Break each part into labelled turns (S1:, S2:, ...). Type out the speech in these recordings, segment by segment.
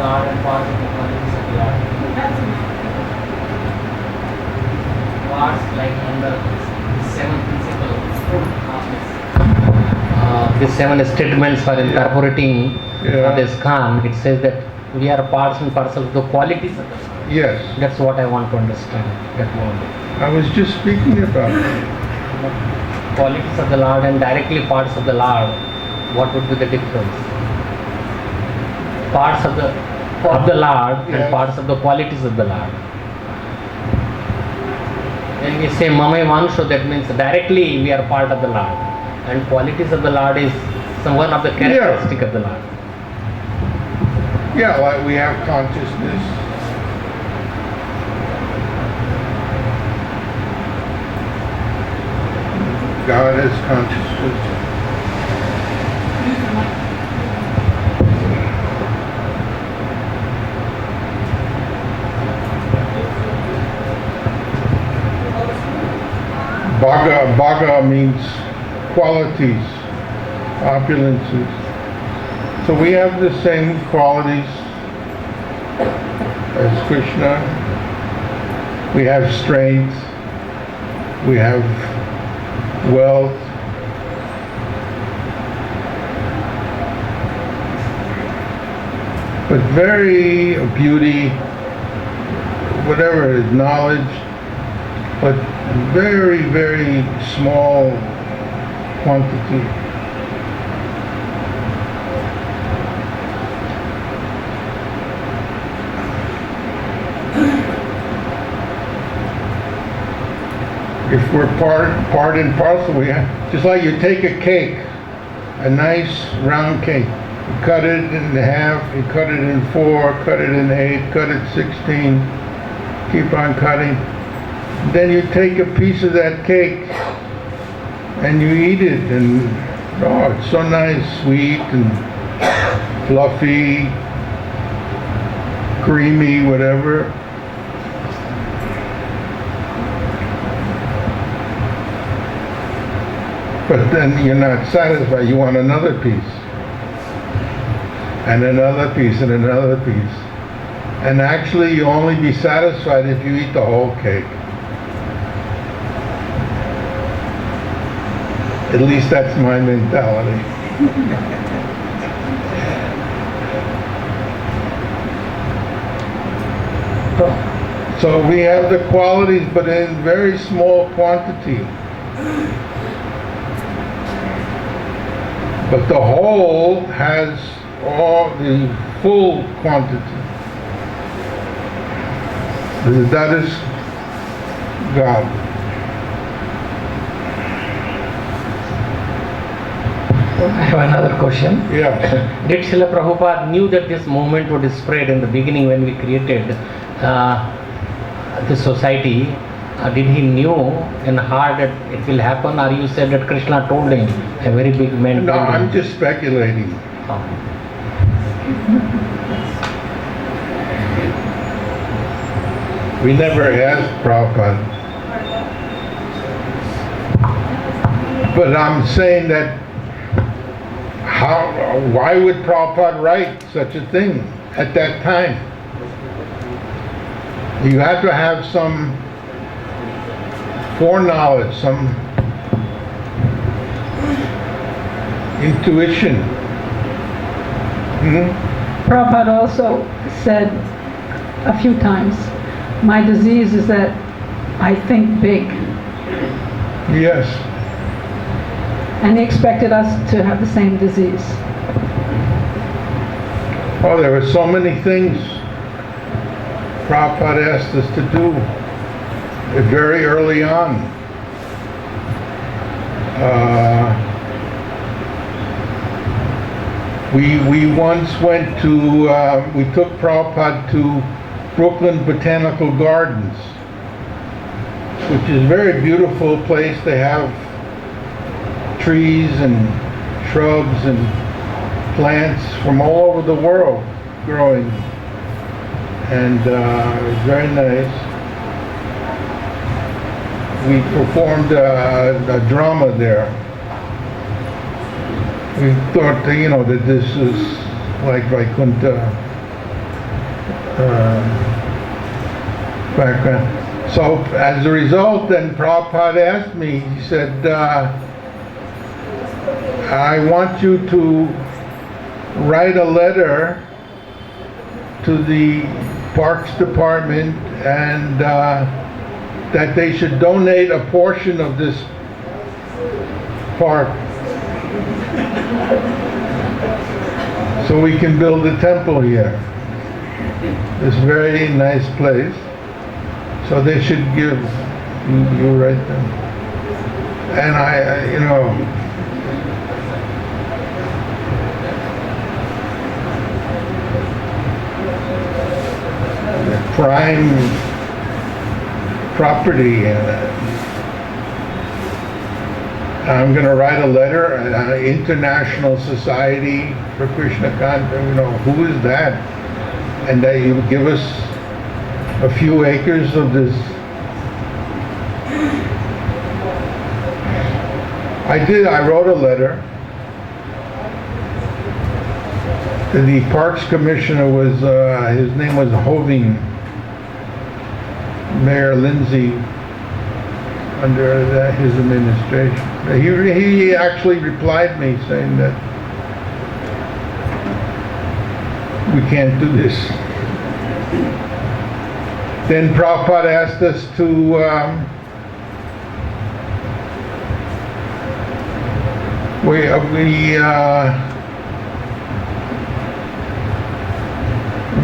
S1: Lord and parts of the qualities of the Lord. Parts like under the seven principles of the seven statements for incorporating this ISKCON, it says that we are parts and parcels of the qualities of the Lord.
S2: Yes.
S1: That's what I want to understand, that word.
S2: I was just speaking about it.
S1: Qualities of the Lord and directly parts of the Lord, what would be the difference? Parts of the Lord and parts of the qualities of the Lord. When we say Mamai Vansho, that means directly we are part of the Lord, and qualities of the Lord is one of the characteristic of the Lord.
S2: Yeah, like we have consciousness. God has consciousness. Bhaga means qualities, opulences. So we have the same qualities as Krishna. We have strength. We have wealth. But very beauty, whatever, knowledge, but very, very small quantity. If we're part and parcel, we have, just like you take a cake, a nice round cake, you cut it in half, you cut it in 4, cut it in 8, cut it 16, keep on cutting. Then you take a piece of that cake and you eat it, and oh, it's so nice, sweet and fluffy, creamy, whatever. But then you're not satisfied, you want another piece, and another piece, and another piece. And actually you'll only be satisfied if you eat the whole cake. At least that's my mentality. So we have the qualities, but in very small quantity. But the whole has all the full quantity. That is God.
S1: I have another question.
S2: Yeah.
S1: Did Srila Prabhupada knew that this movement would spread in the beginning when we created this society? Did he knew in heart that it will happen, or you said that Krishna told him, a very big man?
S2: No, I'm just speculating.
S1: Oh.
S2: We never asked Prabhupada. But I'm saying that why would Prabhupada write such a thing at that time? You had to have some foreknowledge, some intuition.
S3: Prabhupada also said a few times, my disease is that I think big.
S2: Yes.
S3: And he expected us to have the same disease.
S2: Oh, there were so many things Prabhupada asked us to do very early on. We once went to, we took Prabhupada to Brooklyn Botanical Gardens, which is a very beautiful place. They have trees and shrubs and plants from all over the world growing, and it's very nice. We performed a drama there. We thought, that this is like Vaikuntha. background. So as a result, then Prabhupada asked me, he said, I want you to write a letter to the Parks Department and that they should donate a portion of this park so we can build a temple here. This very nice place. So they should give, you write them. And you know, prime property. I'm going to write a letter, International Society for Krishna Consciousness. You know, who is that? And they would give us a few acres of this. I wrote a letter. The Parks Commissioner was, his name was Hoving, Mayor Lindsay, under his administration. He actually replied me saying that we can't do this. Then Prabhupada asked us to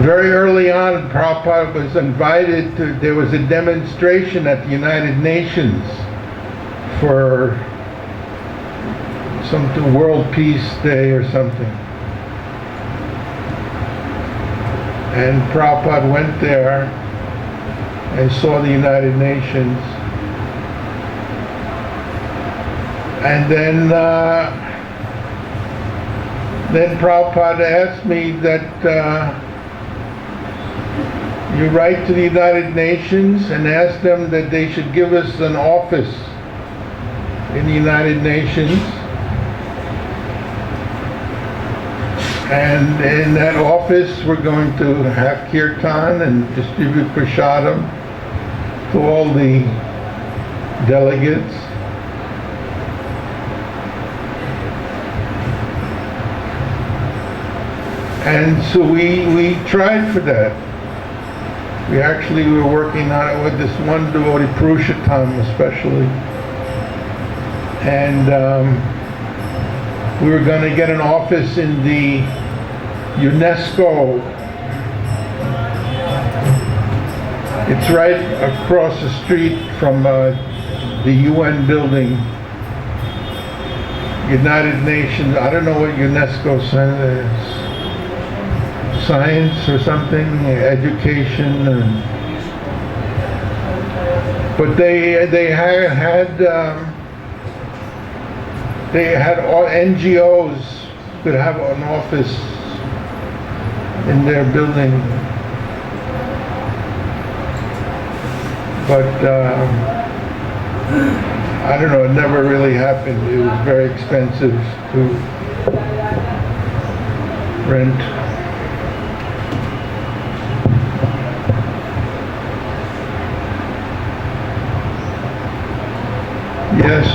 S2: very early on, Prabhupada was invited to, there was a demonstration at the United Nations for some World Peace Day or something. And Prabhupada went there and saw the United Nations. And then Prabhupada asked me that you write to the United Nations and ask them that they should give us an office in the United Nations. And in that office we're going to have kirtan and distribute prasadam to all the delegates. And so we tried for that. We actually were working on it with this one devotee, Purushottam especially. And we were going to get an office in the UNESCO. It's right across the street from the UN building. United Nations, I don't know what UNESCO is. Science or something, education, but they had all NGOs could have an office in their building, but I don't know, it never really happened. It was very expensive to rent. Yes.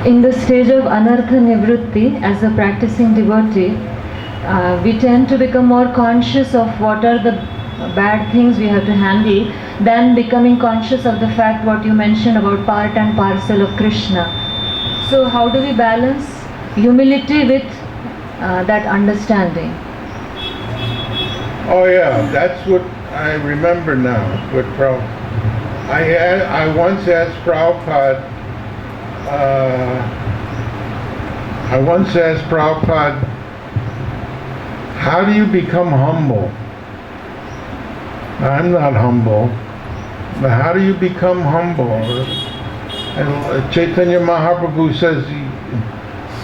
S4: In the stage of anartha nivritti, as a practicing devotee, we tend to become more conscious of what are the bad things we have to handle than becoming conscious of the fact what you mentioned about part and parcel of Krishna. So how do we balance humility with that understanding?
S2: Oh yeah, that's what I remember now. What I once asked Prabhupada. How do you become humble? I'm not humble, but how do you become humble? And Chaitanya Mahaprabhu says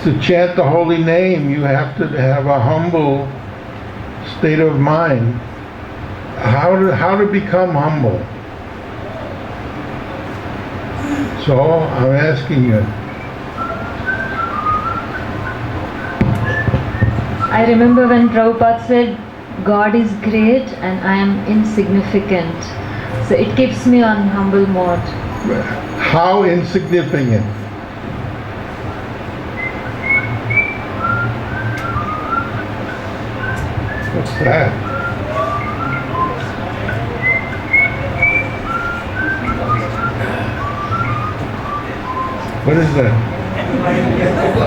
S2: to chant the holy name, you have to have a humble state of mind. How to become humble? So I'm asking you.
S4: I remember when Prabhupada said, God is great and I am insignificant. So it keeps me on humble mode.
S2: How insignificant? What's that? What is that?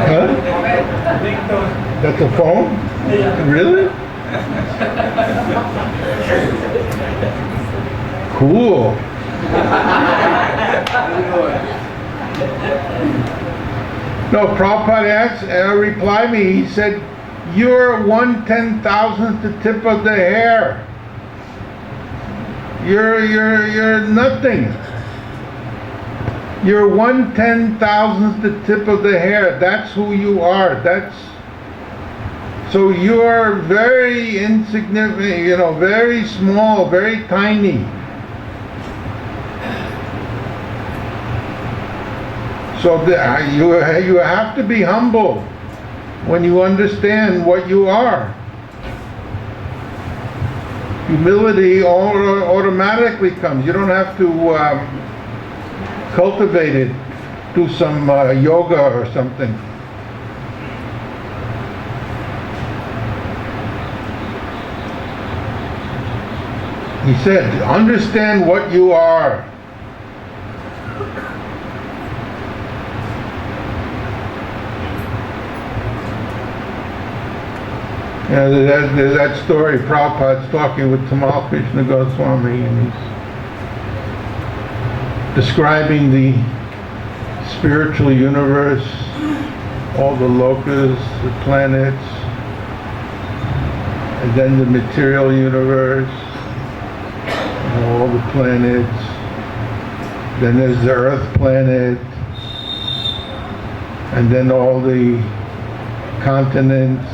S2: Huh? That's a phone? Really? Cool. No, Prabhupada replied me, he said, you're 1/10,000th the tip of the hair. You're nothing. You're 1/10,000th the tip of the hair. That's who you are. So you're very insignificant, very small, very tiny. So you have to be humble when you understand what you are. Humility automatically comes. You don't have to cultivate it, do some yoga or something. He said, understand what you are. There's that story, Prabhupada's talking with Tamal Krishna Goswami, and he's describing the spiritual universe, all the lokas, the planets, and then the material universe, all the planets. Then there's the Earth planet, and then all the continents,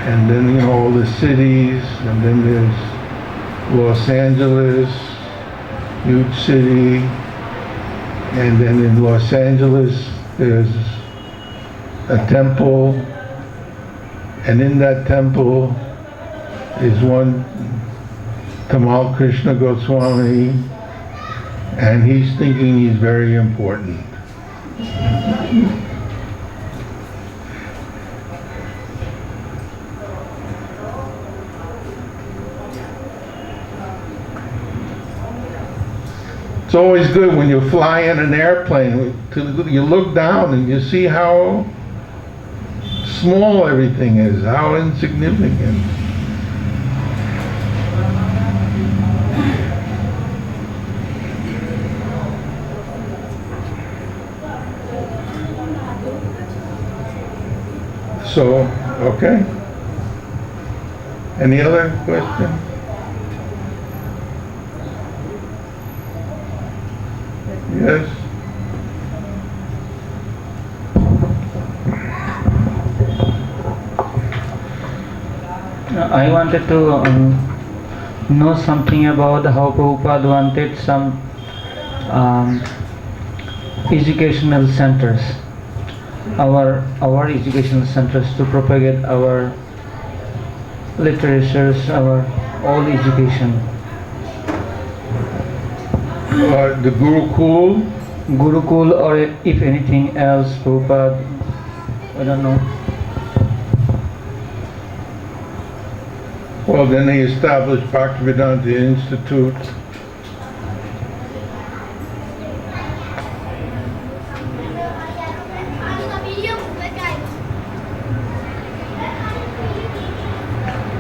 S2: and then all the cities, and then there's Los Angeles, huge city, and then in Los Angeles there's a temple, and in that temple is one Tamal Krishna Goswami, and he's thinking he's very important. It's always good when you fly in an airplane, you look down and you see how small everything is, how insignificant. So, okay. Any other question? Yes.
S5: I wanted to know something about how Prabhupada wanted some educational centers, our educational centers, to propagate our literatures, our all education.
S2: The Gurukul,
S5: or if anything else, Prabhupada, I don't know.
S2: Well, then he established Bhaktivedanta Institute.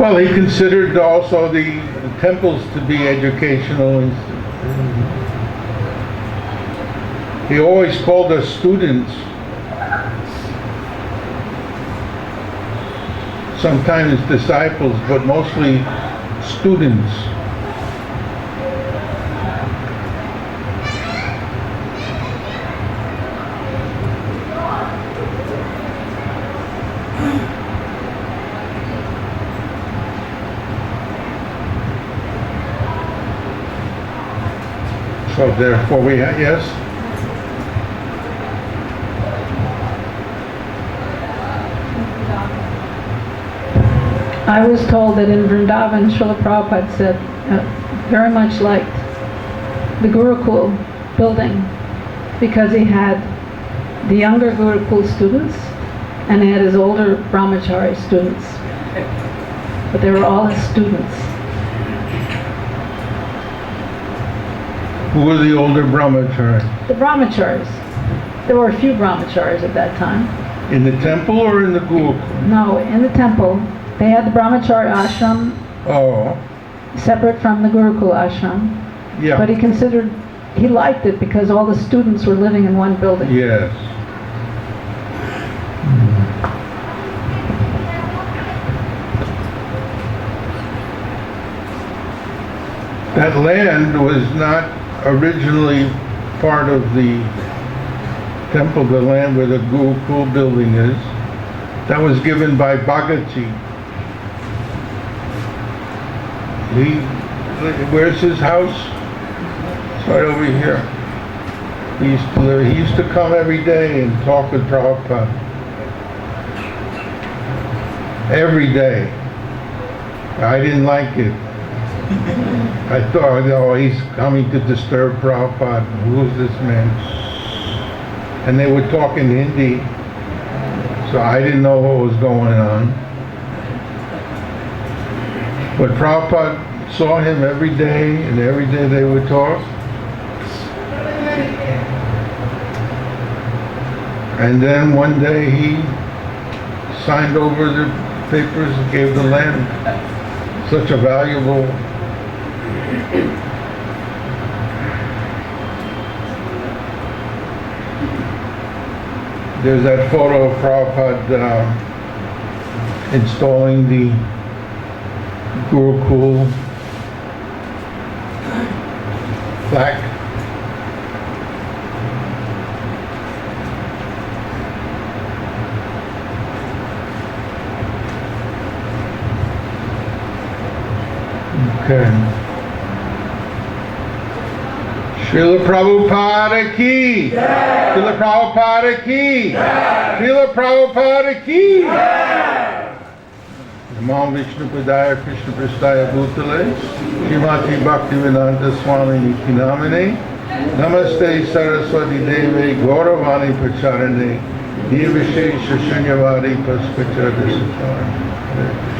S2: Well, he considered also the temples to be educational institutes. He always called us students. Sometimes disciples, but mostly students. So therefore we have, yes?
S3: I was told that in Vrindavan, Srila Prabhupada said, very much liked the Gurukul building because he had the younger Gurukul students and he had his older Brahmachari students. But they were all his students.
S2: Who were the older brahmacharis?
S3: The Brahmacharis. There were a few Brahmacharis at that time.
S2: In the temple or in the Gurukul?
S3: No, in the temple. They had the Brahmachari ashram
S2: Oh,
S3: separate from the Gurukul ashram.
S2: yeah.
S3: But he liked it because all the students were living in one building.
S2: Yes. That land was not originally part of the temple, the land where the Gurukul building is. That was given by Bhagati. Where's his house? It's right over here. He used to come every day and talk with Prabhupada. Every day. I didn't like it. I thought, oh, he's coming to disturb Prabhupada. Who's this man? And they would talk in Hindi, so I didn't know what was going on. But Prabhupada saw him every day, and every day they would talk. And then one day he signed over the papers and gave the land. Such a valuable. There's that photo of Prabhupada installing the Gurukul plaque. Okay. Srila Prabhupada ki! Srila Prabhupada ki! Srila Prabhupada ki! Namam Vishnu Padaya Krishna Prastaya Bhutale Srimati Bhaktivedanta Swami Niti Namane Namaste Saraswati Deve Gauravani Pacharane Nirvishesha Shunyavadi Paspachara Desatara.